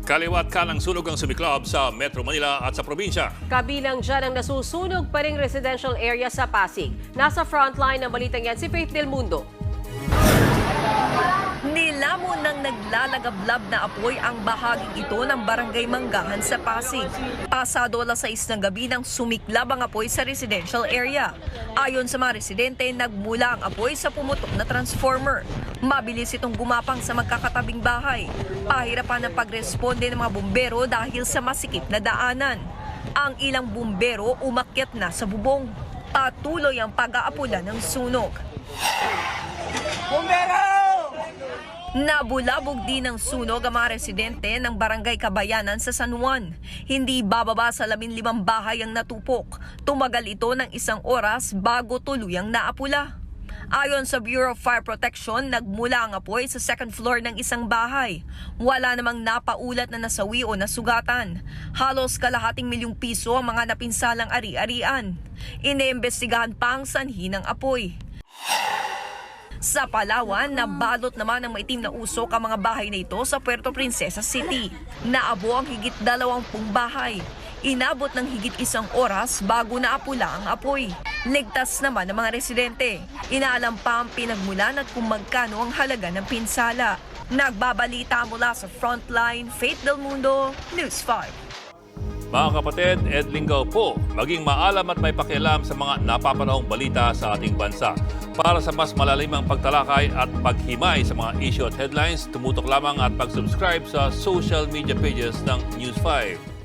Kaliwat kalang sunog ang sumiklab sa Metro Manila at sa probinsya. Kabilang dyan ang nasusunog pa ring residential area sa Pasig. Nasa frontline ng balitang yan si Faith Del Mundo. Nilamon ng naglalagablab na apoy ang bahaging ito ng Barangay Manggahan sa Pasig. Pasado alas 6 ng gabi nang sumiklab ang apoy sa residential area. Ayon sa mga residente, nagmula ang apoy sa pumutok na transformer. Mabilis itong gumapang sa magkakatabing bahay. Pahirapan ang pagresponde ng mga bumbero dahil sa masikip na daanan. Ang ilang bumbero umakyat na sa bubong. Patuloy ang pag-aapula ng sunog. Nabulabog din ng sunog ang mga residente ng Barangay Kabayanan sa San Juan. Hindi bababa sa 15 bahay ang natupok. Tumagal ito ng 1 oras bago tuluyang naapula. Ayon sa Bureau of Fire Protection, nagmula ang apoy sa second floor ng isang bahay. Wala namang napaulat na nasawi o nasugatan. Halos ₱250,000 ang mga napinsalang ari-arian. Iniimbestigahan pa ang sanhi ng apoy. Sa Palawan, nabalot naman ng maitim na usok ang mga bahay na ito sa Puerto Princesa City. Naabo ang higit 20 bahay. Inabot ng higit 1 oras bago naapula ang apoy. Ligtas naman ang mga residente. Inaalam pa ang pinagmulan at kung magkano ang halaga ng pinsala. Nagbabalita mula sa Frontline, Faith Del Mundo, News 5. Mga kapatid, Ed Lingaw po, maging maalam at may pakialam sa mga napapanahong balita sa ating bansa. Para sa mas malalimang pagtalakay at paghimay sa mga issue at headlines, tumutok lamang at pag-subscribe sa social media pages ng News 5.